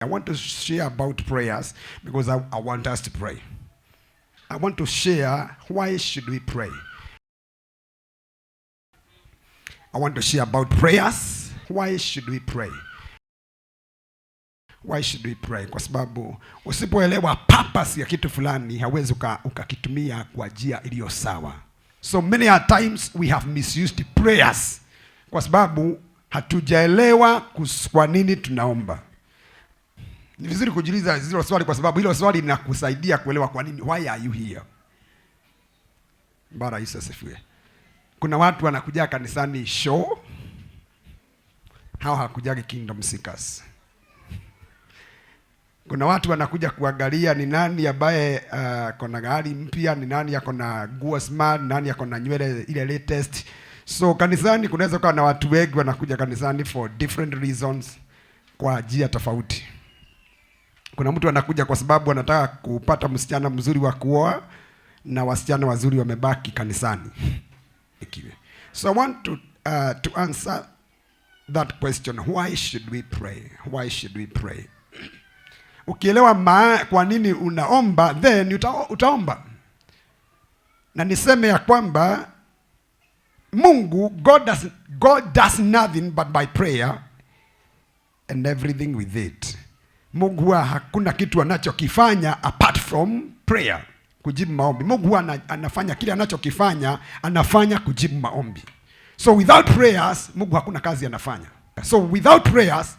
I want to share about prayers because I want us to pray. I want to share why should we pray. I want to share about prayers. Why should we pray? Why should we pray? Kwa sababu usipoelewa purpose ya kitu fulani hauwezi ukakitumia kwa njia iliyo sawa. So many a times we have misused prayers kwa sababu hatujaelewa kwa nini tunaomba. Ni vizuri kujiuliza hilo swali kwa sababu hilo swali linakusaidia kuelewa kwa nini. Why are you here? Bwana Yesu asifiwe. Kuna watu wanakuja kanisani show, hao hakujagi Kingdom Seekers. Kuna watu wanakuja kuangalia ni nani ambaye kona gari mpya, ni nani yako na nguo smart, nani yako na nywele ile latest. So kanisani kunaweza kuwa na watu wengi wanakuja kanisani for different reasons, kwa njia tofauti. Kuna mtu anakuja kwa sababu anataka kupata msichana mzuri wa kuoa na wasichana wazuri wamebaki kanisani. So I want to answer that question, why should we pray? Why should we pray? Ukielewa kwa nini unaomba, then utaomba. Na niseme ya kwamba Mungu, God does nothing but by prayer and everything with it. Mungu hakuna kitu anachokifanya apart from prayer, kujibu maombi. Mungu anafanya kile anachokifanya, anafanya kujibu maombi. So without prayers, Mungu hakuna kazi anafanya. So without prayers,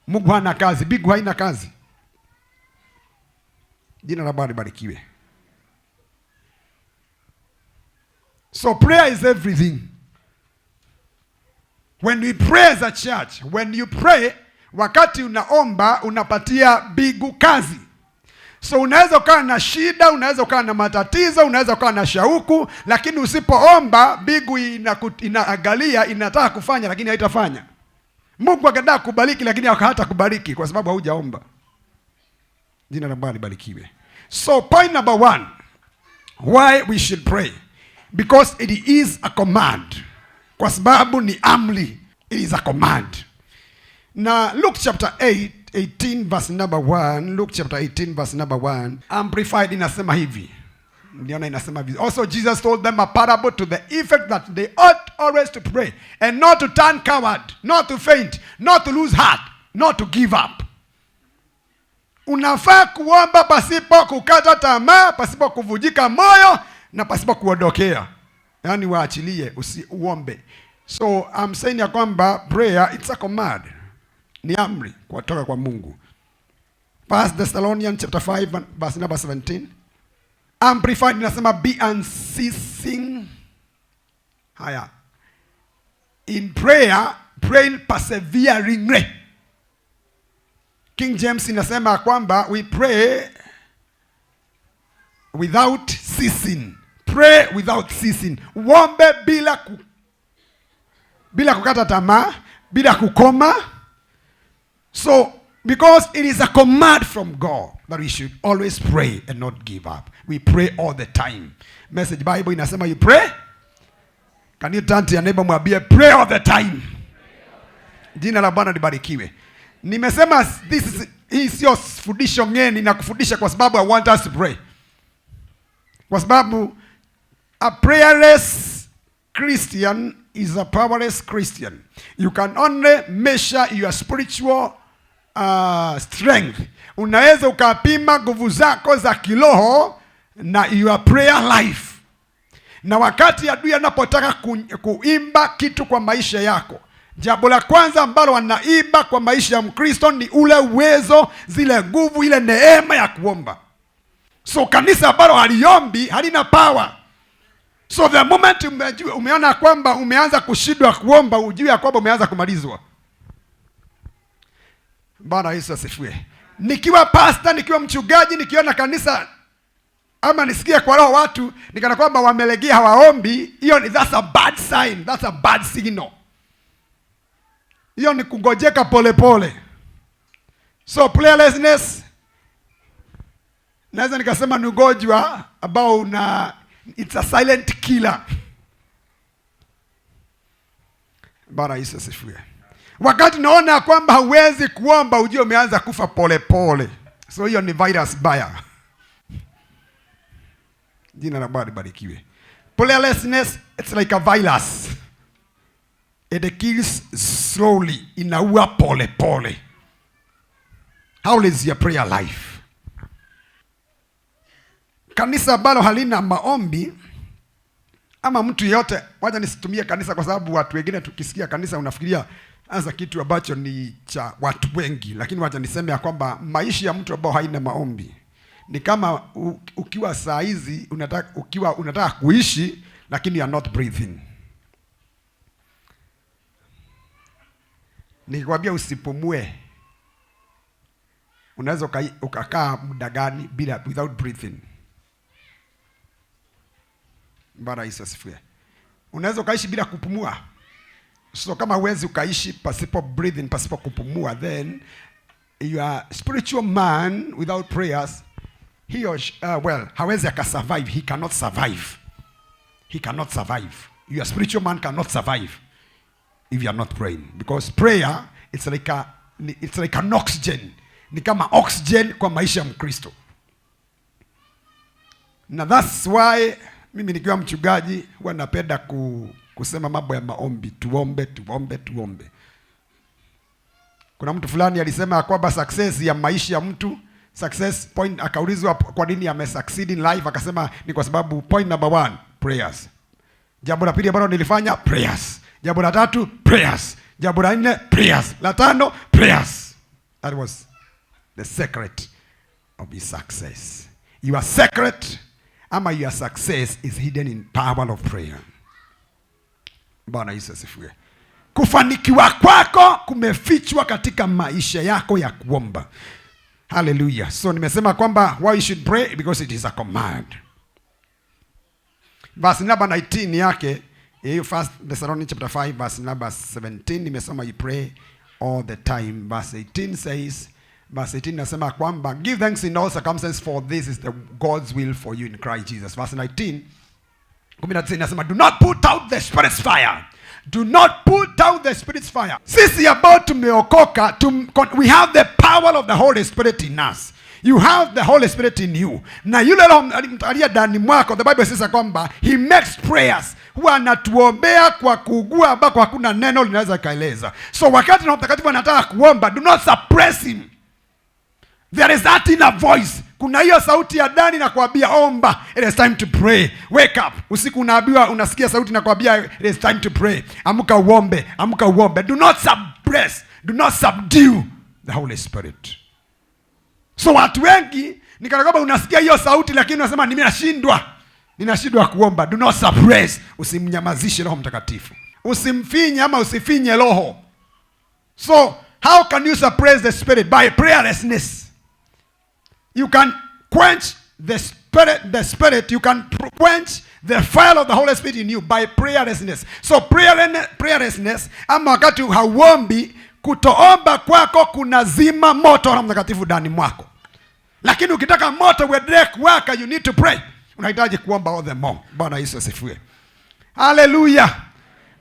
Mungu hana kazi, Mungu haina kazi. Jina la Bwana libarikiwe. So prayer is everything. When we pray as a church, when you pray, wakati unaomba unapatia bigu kazi. So unaweza ukawa na shida, unaweza ukawa na matatizo, unaweza ukawa na shauku, lakini usipoomba bigu inaangalia, inataka kufanya lakini haitafanya. Mungu akataka kubariki lakini hata kubariki kwa sababu haujaomba. Jina la Bwana libarikiwe. So point number 1, why we should pray? Because it is a command. Kwa sababu ni amri, it is a command. Now Luke chapter 18 verse number 1, Luke chapter 18 verse number 1, Amplified inasema hivi. Ndiona inasema hivi. Also Jesus told them a parable to the effect that they ought always to pray and not to turn coward, not to faint, not to lose heart, not to give up. Unafaa kuomba pasipo kukata tamaa, pasipo kuvujika moyo na pasipo kuondokea. Yaani waachilie, uombe. So I'm saying ya kwamba prayer, it's a command. Ni amri kutoka kwa Mungu. 1 Thessalonians chapter 5 verse number 17. Amplified inasema be unceasing. Haya. In prayer, pray perseveringly. King James inasema kwamba we pray without ceasing. Pray without ceasing. Uombe bila kukata tamaa, bila kukoma. So because it is a command from God that we should always pray and not give up. We pray all the time. Message Bible inasema you pray. Can you turn to your neighbor mwambie pray all the time? Jina la Bwana libarikiwe. Nimesema hii sio fundisho ngeni na kufundisha kwa sababu I want us to pray. Kwa sababu a prayerless Christian is a powerless Christian. You can only measure your spiritual strength. Unaweza ukapima nguvu zako za kiroho na your prayer life. Na wakati adui anapotaka kuimba kitu kwa maisha yako, jambo la kwanza ambalo wanaiba kwa maisha ya Mkristo ni ule uwezo, zile nguvu, ile neema ya kuomba. So kanisa ambalo haliombi halina power. So the moment umeona kwamba umeanza kushindwa kuomba, ujue ya kwamba umeanza kumalizwa. Bwana Yesu asifiwe. Nikiwa pastor, nikiwa mchungaji, nikiona kanisa ama nisikie kwa roho watu nikana kwamba wamelegea hawaombi, that's a bad sign, that's a bad signal. Hiyo ni kungojeka polepole. So prayerlessness, naweza nikasema ni ugonjwa ambao it's a silent killer. Bwana Yesu asifiwe. Wakati naona kwamba hauwezi kuomba, ujue umeanza kufa pole pole. So hiyo ni virus baya. Jina la Bwana libarikiwe. Prayerlessness, it's like a virus. It kills slowly, inaua pole pole. How is your prayer life? Kanisa ambalo halina maombi, ama mtu yeyote, wacha nisitumie kanisa kwa sababu watu wengine tukisikia kanisa unafikiria anza kitu ambacho ni cha watu wengi, lakini wacha niseme ya kwamba maisha ya mtu ambao haina maombi ni kama ukiwa saa hizi unataka kuishi lakini you are not breathing. Nikikwambia usipumue, unaweza ukakaa muda gani without breathing? Bwana Yesu asifiwe. Unaweza ukaishi bila kupumua. So kama huwezi ukaishi pasipo breathing, pasipo kupumua, then you are spiritual man without prayers. He or she, hawezi akasurvive. He cannot survive. He cannot survive. Your spiritual man cannot survive if you are not praying, because prayer it's like an oxygen. Ni kama oxygen kwa maisha ya Mkristo. Na that's why mimi nikiwa mchungaji huwa napenda kusema mambo ya maombi. Tuombe. Kuna mtu fulani alisema kwamba success ya maisha ya mtu, success point, akaulizwa kwa nini amesucceed in life, akasema ni kwa sababu point number 1, prayers. Jambo la pili ambalo nilifanya, prayers. Jambo la 3, prayers. Jambo la 4, prayers. La 5, prayers. That was the secret of his success. Your secret ama your success is hidden in power of prayer. Bwana Yesu asifiwe. Kufanikiwa kwako kumefichwa katika maisha yako ya kuomba. Hallelujah. So nimesema kwamba why you should pray, because it is a command. Verse number 19 yake, First Thessalonians chapter 5 verse number 17, nimesema you pray all the time. Verse 18 says, verse 18 nasema kwamba give thanks in all circumstances, for this is the God's will for you in Christ Jesus. Verse 19 nasema do not put out the Spirit's fire. Do not put out the Spirit's fire. Sisi ambao tumeokoka, we have the power of the Holy Spirit in us. You have the Holy Spirit in you. Na yule Roho aliye ndani mwako, the Bible says kwamba he makes prayers. Huwa anatuombea kwa kuugua ambako hakuna neno linaweza kaeleza. So wakati Roho Mtakatifu anataka kuomba, do not suppress him. There is that inner voice. Kuna hiyo sauti ya ndani na kuambia omba. It is time to pray. Wake up. Usiku unaambiwa, unasikia sauti na kuambia it is time to pray. Amka uombe. Do not suppress. Do not subdue the Holy Spirit. So watu wengi ni kana kwamba unasikia hiyo sauti lakini unasema ninashindwa kuomba. Do not suppress. Usimnyamazishe Roho Mtakatifu. Usimfinye ama usifinye Roho. So how can you suppress the Spirit? By prayerlessness. You can quench the spirit, you can quench the fire of the Holy Spirit in you by prayerlessness. So prayerlessness, ama wakati hauombi, kutoomba kwako kunazima moto wa Mtakatifu ndani mwako. Lakini ukitaka moto uendelee kuwaka, you need to pray. Unahitaji kuomba all the more. Bwana Yesu asifiwe. Hallelujah.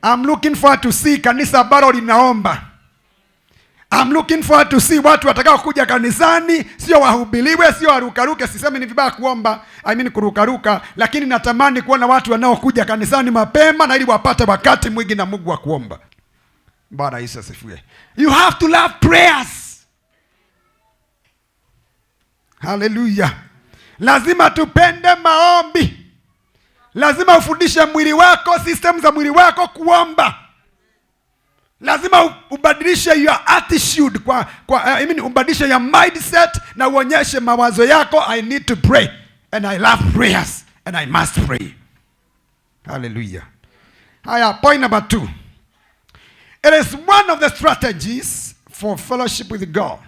I'm looking forward to see kanisa bado linaomba. I'm looking forward to see watu watakao kuja kanisani, sio wahubiliwe, sio warukaruke. Sisemi ni vibaya kuomba, kurukaruka, lakini natamani kuona watu wanaokuja kanisani mapema na ili wapate wakati mwingi na Mungu wa kuomba. Bwana Yesu asifiwe. You have to love prayers. Hallelujah. Lazima tupende maombi. Lazima ufundishe mwili wako, system za mwili wako kuomba. Lazima ubadilishe your attitude ubadilishe your mindset na uonyeshe mawazo yako, I need to pray and I love prayers and I must pray. Hallelujah. Haya, point number 2. It is one of the strategies for fellowship with God.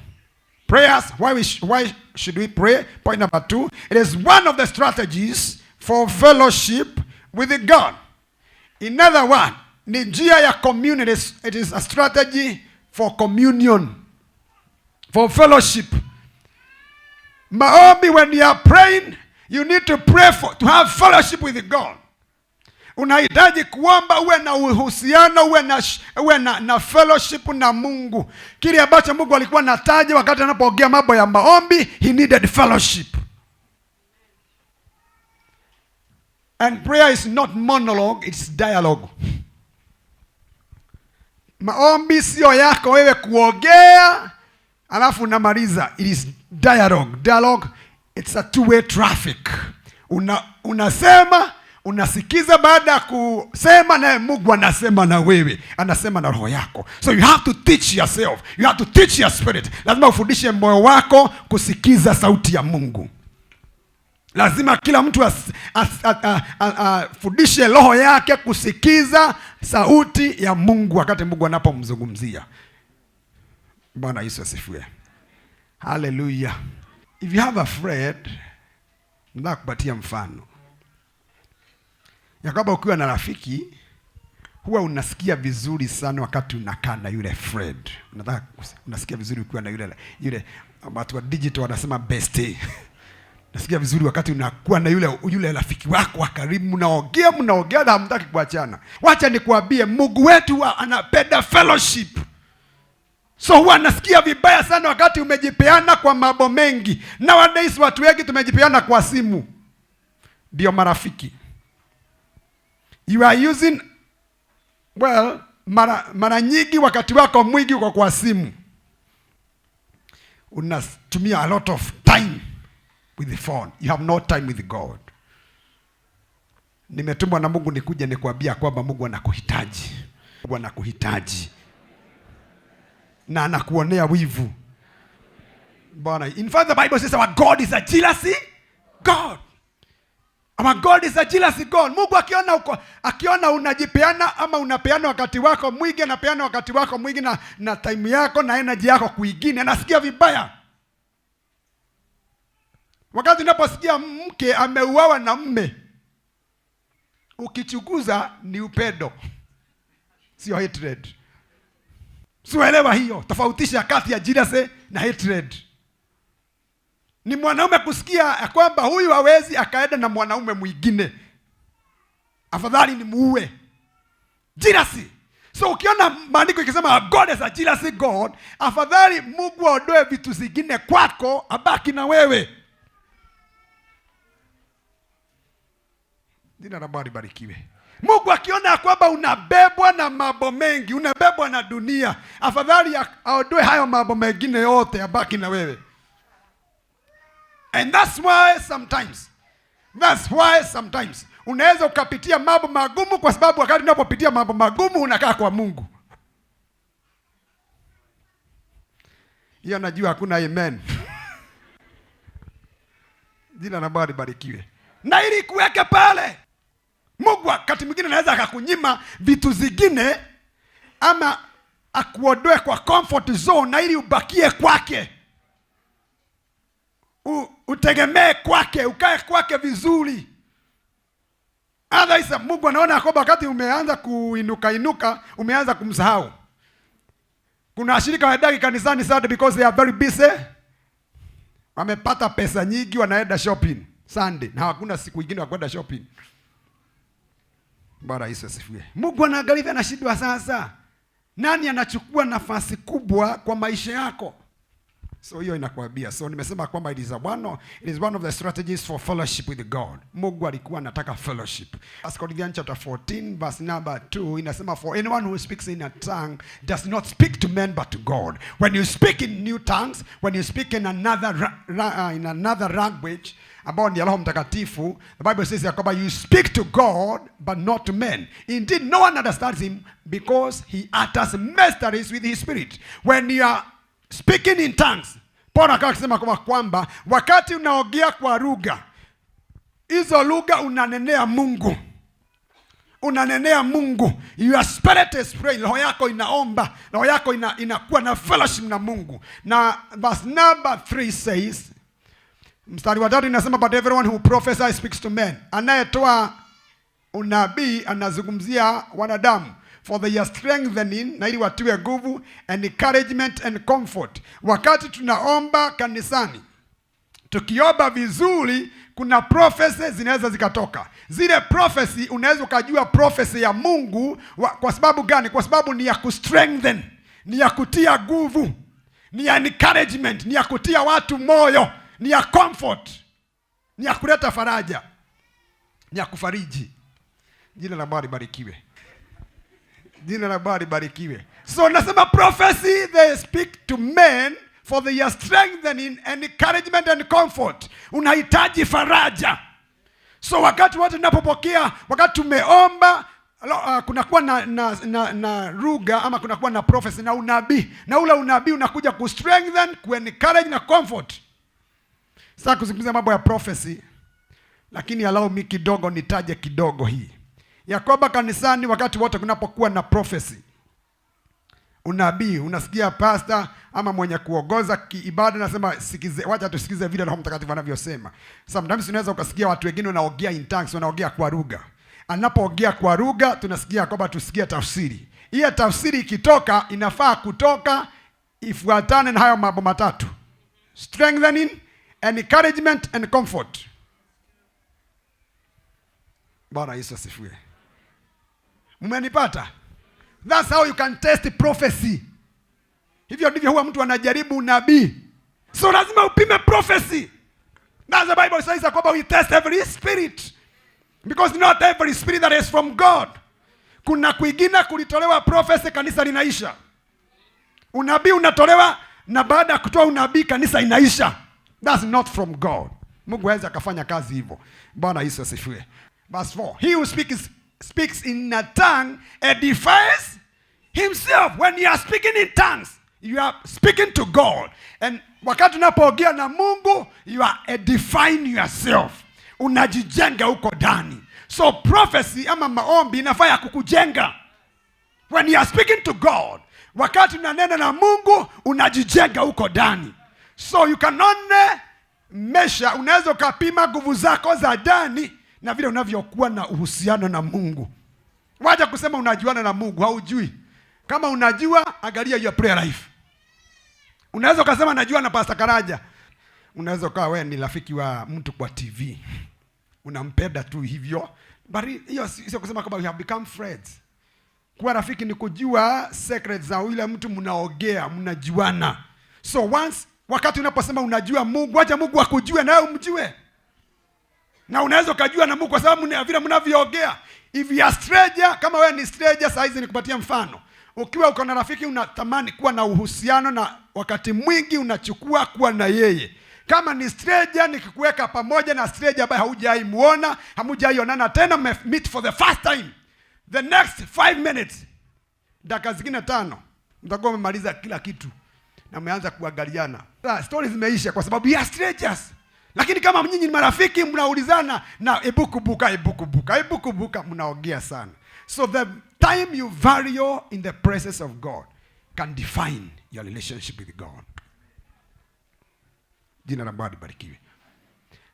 Prayers, why should we pray? Point number 2. It is one of the strategies for fellowship with God. In other words, ni njia ya community. It is a strategy for communion, for fellowship. Maombi, when you are praying, you need to pray to have fellowship with God. Unahitaji kuomba, uwe na uhusiano, uwe na fellowship na Mungu. Kile ambacho Mungu alikuwa anataja wakati anapoongea mambo ya maombi, he needed fellowship. And prayer is not monologue, it's dialogue. Maombi sio yako wewe kuongea alafu unamaliza. It is dialogue. Dialogue, it's a two-way traffic. Unasema, unasikiza, baada ya kusema naye Mungu anasema na wewe, anasema na roho yako. So you have to teach yourself. You have to teach your spirit. Lazima ufundishe moyo wako kusikiza sauti ya Mungu. Lazima kila mtu afundishe roho yake kusikiza sauti ya Mungu wakati Mungu anapomzungumzia. Bwana Yesu asifiwe. Hallelujah. If you have a friend, nataka kupatia mfano ya kwamba ukiwa na rafiki huwa unasikia vizuri sana wakati unakaa na yule friend. Unasikia vizuri ukiwa na yule watu wa digital wanasema bestie. Nasikia vizuri wakati unakuwa na yule rafiki wako wa karibu, mnaongea na hamtaki kuachana. Wacha nikuambie, Mungu wetu anapenda fellowship. So huwa nasikia vibaya sana wakati umejipeana kwa mambo mengi. Nowadays watu wengi tumejipeana kwa simu. Ndio marafiki. You are using, mara nyingi wakati wako mwingi uko kwa simu. Unatumia a lot of time with the phone. You have no time with God. Nimetumwa na Mungu nikuje nikuambia kwamba Mungu anakuhitaji. Mungu anakuhitaji. Na anakuonea wivu. Bwana, in fact the Bible says our God is a jealousy God. Our God is a jealousy God. Mungu akiona unajipeana ama unapeana wakati wako mwingi, anapeana wakati wako mwingi na time yako na energy yako kuingine, anasikia vibaya. Wakati unaposikia mke ameuawa na mume, ukichunguza ni upendo, sio hatred. Sielewa hiyo. Tofautisha kati ya jealousy na hatred. Ni mwanaume kusikia ya kwamba huyu hawezi akaenda na mwanaume mwingine, afadhali ni muue. Jealousy. So ukiona maandiko ikisema God is a jealousy God, afadhali Mungu aondoe vitu zingine kwako, abaki na wewe. Jina la Bwana libarikiwe. Mungu akiona kwamba unabebwa na mambo mengi, unabebwa na dunia, afadhali aondoe hayo mambo mengine yote, abaki na wewe. And that's why sometimes unaweza ukapitia mambo magumu, kwa sababu wakati unapopitia mambo magumu unakaa kwa Mungu. Hiyo najua hakuna amen. Jina la Bwana libarikiwe. Na ili kuweke pale, Mungu wakati mwingine anaweza akakunyima vitu zingine ama akuondoe kwa comfort zone na ili ubakie kwake. Utegemee kwake, ukae kwake vizuri. Otherwise Mungu anaona kwamba wakati umeanza kuinuka umeanza kumsahau. Kuna washirika waendagi kanisani Sunday because they are very busy. Wamepata pesa nyingi, wanaenda shopping Sunday na hakuna siku nyingine ya kwenda shopping. Bwana Yesu asifiwe. Mungu anaangalia na shida sasa. Nani anachukua nafasi kubwa kwa maisha yako? So hiyo inakuambia. So nimesema kwamba it is one of the strategies for fellowship with God. Mungu alikuwa anataka fellowship. As Corinthians chapter 14 verse number 2 inasema, for anyone who speaks in a tongue does not speak to men but to God. When you speak in new tongues, when you speak in another language ambao ni Roho Mtakatifu, the Bible says that you speak to God but not to men. Indeed, no one understands him because he utters mysteries with his spirit. When you are speaking in tongues, Paulo akasema kwamba wakati unaongea kwa lugha, hizo lugha unanenea Mungu. Unanenea Mungu. Your spirit is praying. Roho yako inaomba. Roho yako inakuwa na fellowship na Mungu. Na verse number 3 says, mstari wa 3 inasema, but everyone who prophesies speaks to men. Anayetoa unabii anazungumzia wanadamu. For they are strengthening, na ili watiwe nguvu, and encouragement and comfort. Wakati tunaomba kanisani, tukiomba vizuri kuna prophecy zinaweza zikatoka. Zile prophecy unaweza ukajua prophecy ya Mungu kwa sababu gani? Kwa sababu ni ya kustrengthen, ni ya kutia nguvu, ni ya encouragement, ni ya kutia watu moyo, ni ya comfort, ni ya kuleta faraja, ni ya kufariji. Jina la Bwana libarikiwe. Jina la Bwana libarikiwe. So nasema prophecy, they speak to men for their strengthening and encouragement and comfort. Unahitaji faraja. So wakati wote tunapopokea, wakati tumeomba, kunakuwa na lugha ama kunakuwa na prophecy na unabii. Na ule unabii unakuja ku strengthen, ku encourage na comfort. Sasa kuzungumzia mambo ya prophecy, lakini allow me kidogo nitaje kidogo hii. Ya kwamba kanisani wakati wote kunapokuwa na prophecy, unabii, unasikia pastor ama mwenye kuongoza kiibada nasema sikize, wacha tusikize vile Roho Mtakatifu anavyosema. Sometimes unaweza ukasikia watu wengine wanaongea in tongues, wanaongea kwa lugha. Anapoongea kwa lugha tunasikia kwamba tusikie tafsiri. Hiyo tafsiri ikitoka inafaa kutoka ifuatane na hayo mambo matatu: strengthening, encouragement and comfort. Bwana Yesu asifiwe. Mmenipata? That's how you can test prophecy. Hivyo ndivyo huwa mtu anajaribu unabii. So lazima upime prophecy. That's the Bible says that we test every spirit. Because not every spirit that is from God. Kuna kuingine kulitolewa prophecy kanisa linaisha. Unabii unatolewa na baada ya kutoa unabii kanisa inaisha. That's not from God. Mungu hawezi akafanya kazi hivyo. Bwana Yesu asifiwe. Verse 4. He who speaks in a tongue edifies himself. When you are speaking in tongues, you are speaking to God. And wakati unapoongea na Mungu, you are edifying yourself. Unajijenga huko ndani. So prophecy ama maombi inafaa kukujenga. When you are speaking to God, wakati unanena na Mungu, unajijenga huko ndani. So you can only measure, unaweza kupima nguvu zako za ndani na vile unavyokuwa na uhusiano na Mungu. Wacha kusema unajuana na Mungu, haujui. Kama unajua, angalia your prayer life. Unaweza kusema najua na Pastor Karaja. Unaweza kuwa wewe ni rafiki wa mtu kwa TV. Unampenda tu hivyo. But hiyo sio kusema kama we have become friends. Kuwa rafiki ni kujua secrets za yule mtu mnaongea, mnajuana. So once wakati unaposema unajua Mungu, acha Mungu akujue na wewe umjue. Na unaweza kujua na Mungu kwa sababu ni vile mnavyoongea. If you are stranger, kama wewe ni stranger, saa hizi nikupatia mfano. Ukiwa uko na rafiki unatamani kuwa na uhusiano na wakati mwingi unachukua kuwa na yeye. Kama ni stranger, nikikuweka pamoja na stranger ambaye haujaimuona, hamujaionana tena, meet for the first time. The next 5 minutes, dakika zingine 5, mtakuwa mmemaliza kila kitu na mmeanza kuangaliana. Stories zimeisha kwa sababu ya strangers. Lakini kama nyinyi ni marafiki, mnaulizana na ebukubuka mnaongea sana. So the time you vary in the presence of God can define your relationship with God. Jina la Bwana libarikiwe.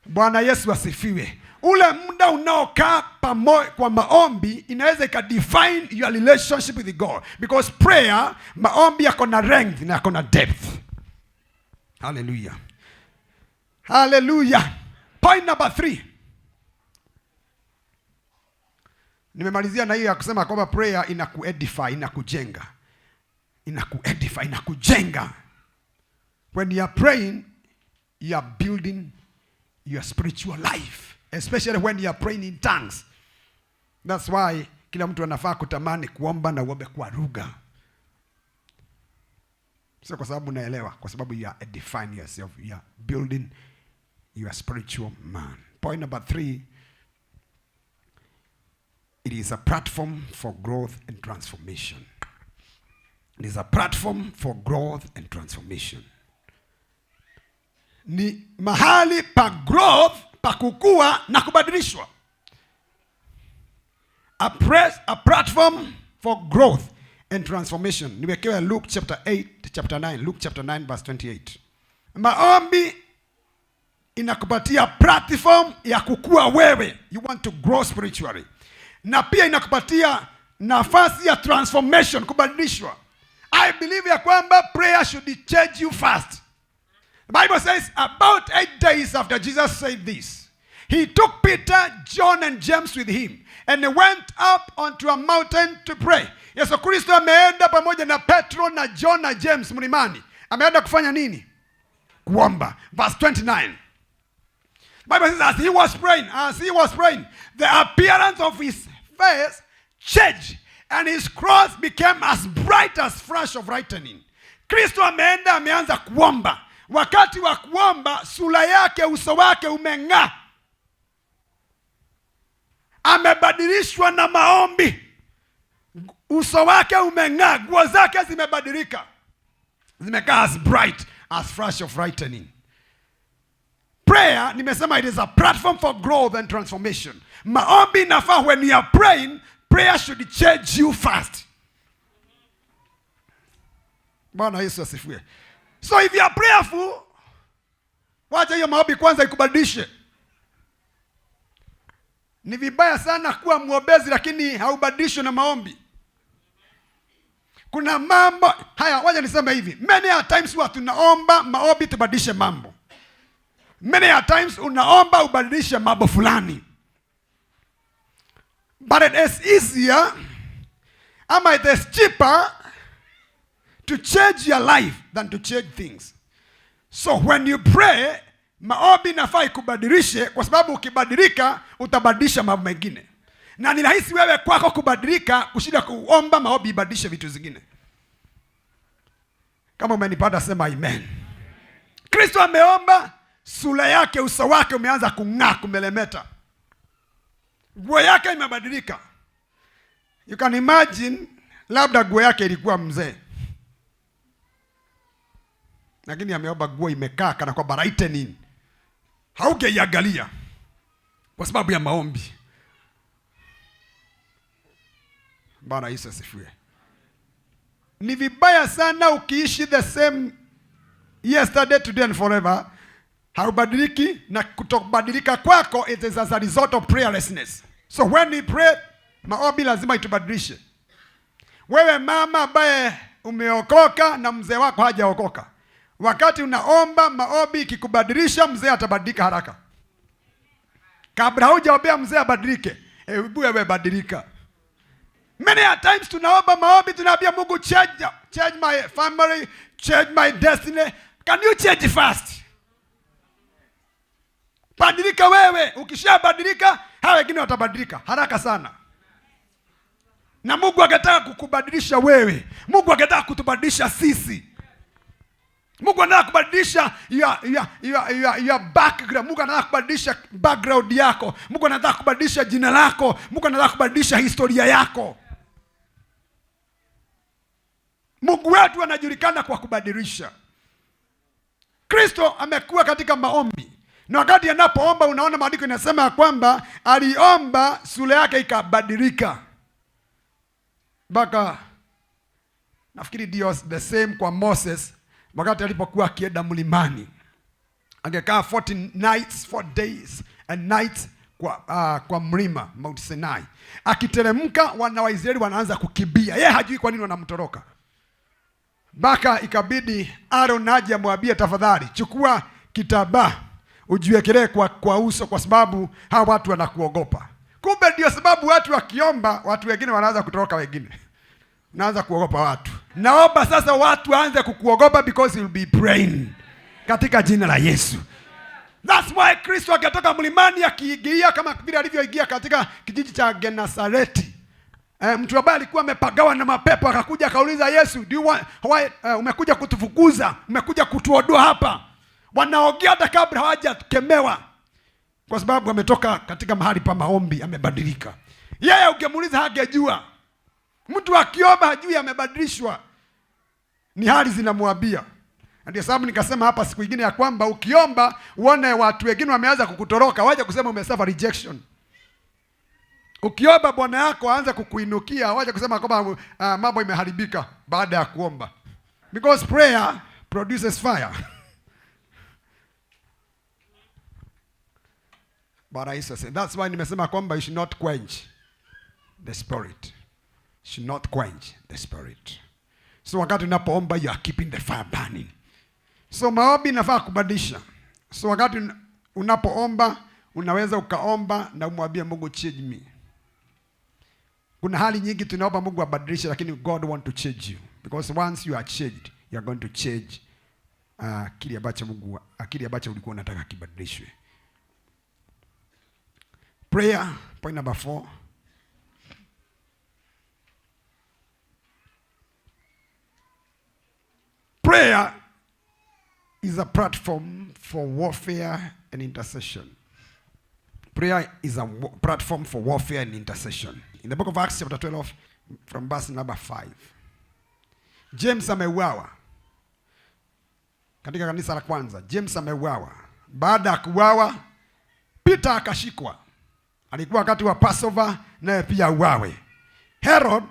Bwana Yesu asifiwe. Ule muda unaokaa pamoja kwa maombi inaweza ikadefine your relationship with God. Because prayer, maombi yako na length na yako na depth. Hallelujah. Hallelujah. Point number 3. Nimemalizia na hiyo ya kusema kwamba prayer inakuedify, inakujenga. Inakuedify, inakujenga. When you are praying, you are building your spiritual life, especially when you are praying in tongues. That's why kila mtu anafaa kutamani kuomba na uombe kwa lugha. Sio kwa sababu naelewa, kwa sababu you are edifying yourself, you are building your spiritual man. Point number 3, it is a platform for growth and transformation. It is a platform for growth and transformation. Ni mahali pa growth, pa kukua na kubadilishwa. A platform for growth and transformation. Nimekewa Luke chapter 9, Luke chapter 9 verse 28. Maombi inakupatia platform ya kukua wewe. You want to grow spiritually. Na pia inakupatia nafasi ya transformation, kubadilishwa. I believe ya kwamba prayer should change you fast. The Bible says about 8 days after Jesus said this, he took Peter, John and James with him and they went up onto a mountain to pray. Yesu Kristo ameenda pamoja na Petro na John na James mlimani. Ameenda kufanya nini? Kuomba. Verse 29. Bible says as he was praying, the appearance of his face changed and his clothes became as bright as flash of lightning. Kristo ameanza kuomba. Wakati wa kuomba sura yake, uso wake umeng'aa. Amebadilishwa na maombi. Uso wake umeng'aa, nguo zake zimebadilika. Zimekaa as bright as flash of lightning. Prayer, nimesema, it is a platform for growth and transformation. Maombi inafaa, when you are praying, prayer should change you fast. Bwana Yesu asifiwe. So if you are prayerful, wacha hiyo maombi kwanza ikubadilishe. Ni vibaya sana kuwa mwombezi lakini haubadilishwe na maombi. Kuna mambo haya, wacha niseme hivi. Many a times huwa tunaomba maombi tubadilishe mambo. Many a times unaomba ubadilishe mambo fulani. But it is easier, ama it is cheaper to change your life than to change things. So when you pray, maombi nafaa ikubadilishe, kwa sababu ukibadilika utabadilisha mambo mengine. Na ni rahisi wewe kwako kubadilika kushinda kuomba maombi ibadilishe vitu zingine. Kama umenipata sema amen. Kristo ameomba, sura yake, uso wake umeanza kung'aa, kumelemeta. Nguo yake imebadilika. You can imagine, labda nguo yake ilikuwa mzee, lakini ameomba nguo imekaa kana kwa brightening. Haungeiangalia kwa sababu ya maombi. Bwana Yesu asifiwe. Ni vibaya sana ukiishi the same yesterday, today and forever. Haubadiliki, na kutobadilika kwako it is as a result of prayerlessness. So when we pray, maombi lazima itubadilishe. Wewe mama ambaye umeokoka na mzee wako hajaokoka, wakati unaomba maombi ikikubadilisha, mzee atabadilika haraka. Kabla hujaombea mzee abadilike, hebu wewe badilika. Many a times tunaomba maombi, tunaambia Mungu change my family, change my destiny. Can you change fast? Badilika wewe. Ukishabadilika, hao wengine watabadilika haraka sana. Na Mungu akataka kukubadilisha wewe. Mungu akataka kutubadilisha sisi. Mungu anataka kubadilisha your background. Mungu anataka kubadilisha background yako. Mungu anataka kubadilisha jina lako. Mungu anataka kubadilisha historia yako. Mungu wetu anajulikana kwa kubadilisha. Kristo amekuwa katika maombi. Na wakati anapoomba, unaona maandiko inasema ya kwamba aliomba sura yake ikabadilika. Baka nafikiri ndio the same kwa Moses wakati alipokuwa akienda mlimani. Angekaa 4 days and nights kwa mlima Mount Sinai. Akiteremka, wana wa Israeli wanaanza kukimbia. Yeye hajui kwa nini wanamtoroka. Baka ikabidi Aaron aje amwambie, tafadhali chukua kitambaa ujiwekelee kwa uso, kwa sababu hawa watu wanakuogopa. Kumbe ndio sababu watu wakiomba, watu wengine wanaanza kutoroka wengine. Naanza kuogopa watu. Naomba sasa watu waanze kukuogopa because you'll be praying. Katika jina la Yesu. That's why Kristo akatoka mlimani akiingia kama vile alivyoingia katika kijiji cha Genasareti. Mtu ambaye alikuwa amepagawa na mapepo akakuja akauliza Yesu, umekuja kutufukuza? Umekuja kutuondoa hapa? Wanaongea hata kabla hawajakemewa, kwa sababu ametoka katika mahali pa maombi, amebadilika. Yeye ungemuuliza hangejua. Mtu akiomba hajui amebadilishwa. Ni hali zinamwambia. Ndio sababu nikasema hapa siku nyingine ya kwamba ukiomba uone watu wengine wameanza kukutoroka, waje kusema umesuffer rejection. Ukiomba bwana yako aanze kukuinukia, waje kusema kwamba mambo imeharibika baada ya kuomba. Because prayer produces fire. But I say that's why nimesema kwamba you should not quench the spirit. Should not quench the spirit. So wakati unapoomba, you are keeping the fire burning. So maombi inafaa kubadilisha. So wakati unapoomba unaweza ukaomba na umwambie Mungu change me. Kuna hali nyingi tunaomba Mungu abadilishe, lakini God want to change you, because once you are changed, you are going to change kile ambacho ulikuwa unataka kibadilishwe. Prayer, point number 4. Prayer is a platform for warfare and intercession. Prayer is a platform for warfare and intercession. In the book of Acts chapter 12 from verse number 5. James ameuawa. Katika kanisa la kwanza, James ameuawa. Baada ya kuuawa, Peter akashikwa. Alikuwa wakati wa Passover, naye pia uawe. Herod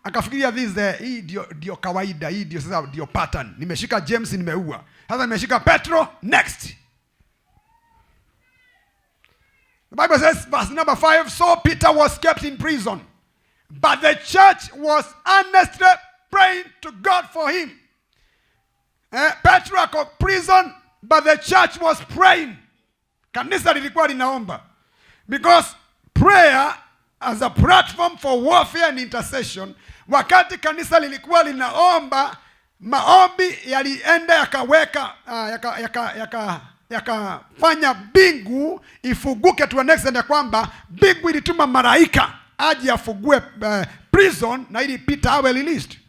akafikiria hii ndio kawaida, hii ndio sasa ndio pattern. Nimeshika James, nimeua. Sasa nimeshika Petro, next. The Bible says, verse number 5, so Peter was kept in prison, but the church was earnestly praying to God for him. Petro ako prison, but the church was praying. Kanisa lilikuwa linaomba. Because prayer as a platform for warfare and intercession, wakati kanisa lilikuwa linaomba, maombi yalienda yakafanya bingu ifuguke to an extent ya kwamba bingu ilituma malaika aje afugue prison na ili Peter awe released.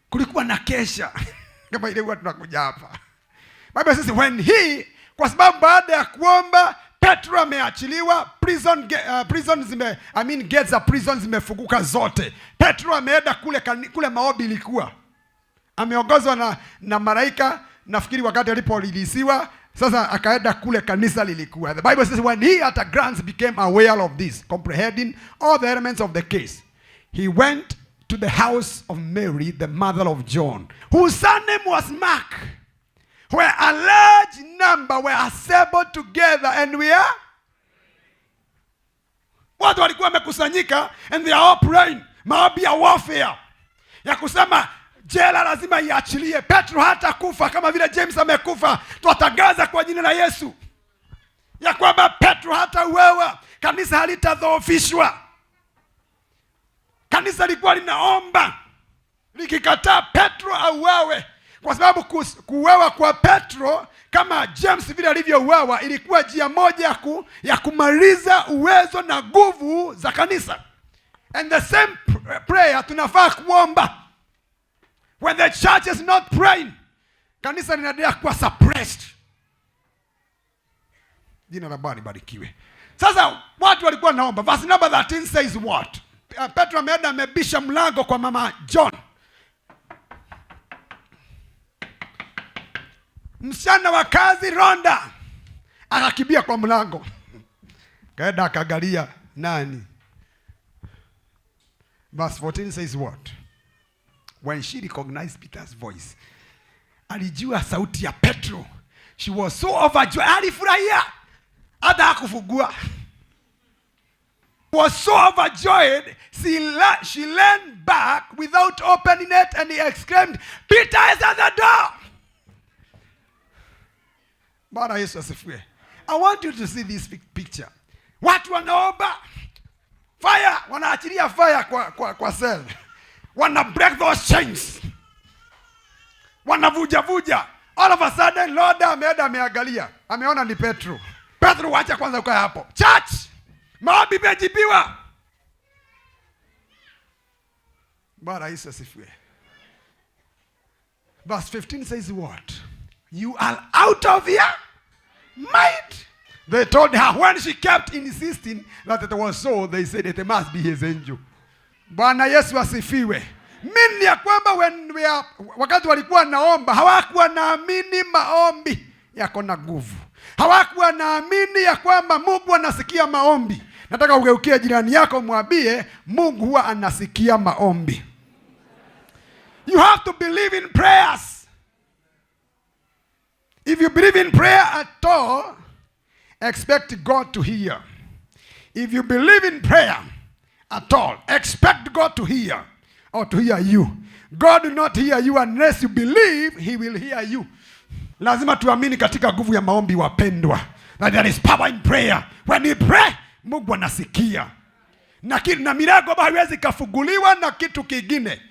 Kulikuwa na kesha kama ile watu tunakuja hapa. Bible says kwa sababu baada ya kuomba Petro ameachiliwa, gates za prison zimefunguka zote. Petro ameenda kule maombi ilikuwa. Ameongozwa na malaika, nafikiri wakati alipolilisiwa, sasa akaenda kule kanisa lilikuwa. The Bible says when he at a glance became aware of this, comprehending all the elements of the case, he went to the house of Mary, the mother of John, whose surname was Mark, where a large number were assembled together, and watu walikuwa wamekusanyika, and they are all praying. Maombi ya warfare ya kusema jela lazima iachilie, Petro hata kufa kama vile James amekufa, tutangaza kwa jina la Yesu ya kwamba Petro hata uwewa, kanisa halitadhoofishwa. Kanisa lilikuwa linaomba likikataa Petro auawe, kwa sababu kuuawa kwa Petro kama James vile alivyouawa ilikuwa njia moja ya kumaliza uwezo na nguvu za kanisa. And the same prayer tunafaa kuomba. When the church is not praying, kanisa linaendelea kuwa suppressed. Jina la Bwana libarikiwe. Sasa watu walikuwa naomba. Verse number 13 says what? Petro ameenda amebisha mlango kwa mama John. Msichana wa kazi Ronda akakimbia kwa mlango. Kaenda akagalia nani? Verse 14 says what? When she recognized Peter's voice, alijua sauti ya Petro. She was so overjoyed. Alifurahia hata hakufungua. Was so overjoyed, she leaned back without opening it, and he exclaimed, Peter is at the door. Bwana Yesu asifiwe. I want you to see this picture. Watu wanaomba fire, wanaachilia fire kwa cell. Wanna break those chains. Wanavuja. All of a sudden Lord ameangalia. Ameona ni Petro. Petro, wacha kwanza ukae hapo. Church, maombi yamejibiwa. Bwana Yesu asifiwe. Verse 15 says what? You are out of your mind. They told her when she kept insisting that it was so, they said it must be his angel. Bwana Yesu asifiwe. Mimi ya kwamba wakati walikuwa naomba, hawakuwa naamini maombi yako na nguvu. Hawakuwa naamini ya kwamba Mungu anasikia maombi. Nataka ugeukie jirani yako mwambie Mungu huwa anasikia maombi. You have to believe in prayers. If you believe in prayer at all, expect God to hear. If you believe in prayer at all, expect God to hear or to hear you. God will not hear you unless you believe he will hear you. Lazima tuamini katika nguvu ya maombi, wapendwa. That there is power in prayer. When we pray, Mungu anasikia. Na milango ambayo haiwezi kafunguliwa na kitu kingine,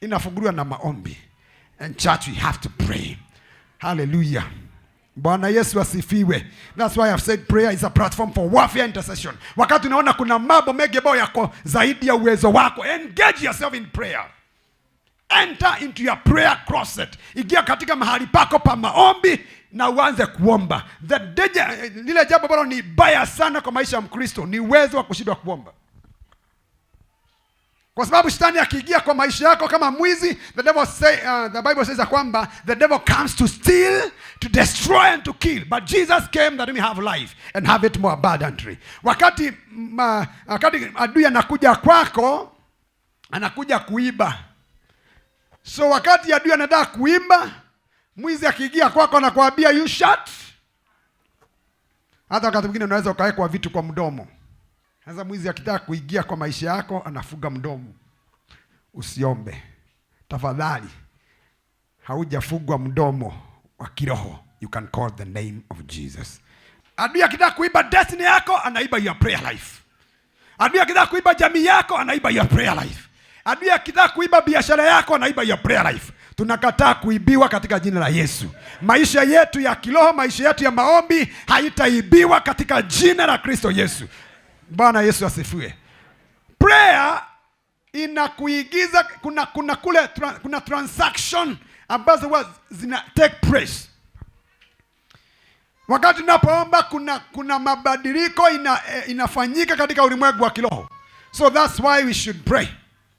inafunguliwa na maombi. And church, we have to pray. Hallelujah. Bwana Yesu asifiwe. That's why I've said prayer is a platform for warfare intercession. Wakati unaona kuna mambo mengi ambayo yako zaidi ya uwezo wako, engage yourself in prayer. Enter into your prayer closet. Ingia katika mahali pako pa maombi na uanze kuomba. Lile jambo ambalo ni baya sana kwa maisha ya Mkristo ni uwezo wa kushindwa kuomba. Kwa sababu shetani akiingia kwa maisha yako kama mwizi, the Bible says kwamba the devil comes to steal, to destroy and to kill. But Jesus came that we may have life and have it more abundantly. Wakati adui anakuja kwako, anakuja kuiba. So wakati adui anataka kuiba, mwizi akiingia kwako anakuambia you shut. Hata wakati mwingine unaweza ukawekwa vitu kwa mdomo. Sasa mwizi akitaka kuingia kwa maisha yako anafuga mdomo. Usiombe. Tafadhali. Haujafungwa mdomo wa kiroho. You can call the name of Jesus. Adui akitaka kuiba destiny yako, anaiba your prayer life. Adui akitaka kuiba jamii yako, anaiba your prayer life. Adui akitaka kuiba biashara yako, anaiba your prayer life. Tunakataa kuibiwa katika jina la Yesu. Maisha yetu ya kiroho, maisha yetu ya maombi haitaibiwa katika jina la Kristo Yesu. Bwana Yesu asifiwe. Prayer inakuigiza kuna transaction ambazo zina take place. Wakati tunapoomba kuna mabadiliko inafanyika katika ulimwengu wa kiroho. So that's why we should pray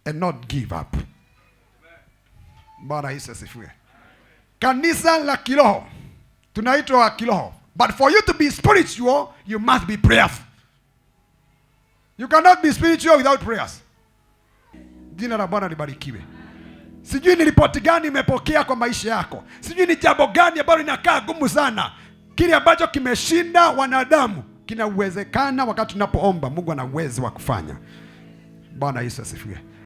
and not give up. Bwana Yesu asifiwe. Kanisa la kiroho tunaitwa kiroho. But for you to be spiritual, you must be prayerful. You cannot be spiritual without prayers. Jina la Bwana libarikiwe. Sijui ni ripoti gani umepokea kwa maisha yako. Sijui ni jambo gani ambalo linakaa gumu sana. Kile ambacho kimeshinda wanadamu kina uwezekana wakati tunapoomba. Mungu ana uwezo wa kufanya. Bwana Yesu asifiwe.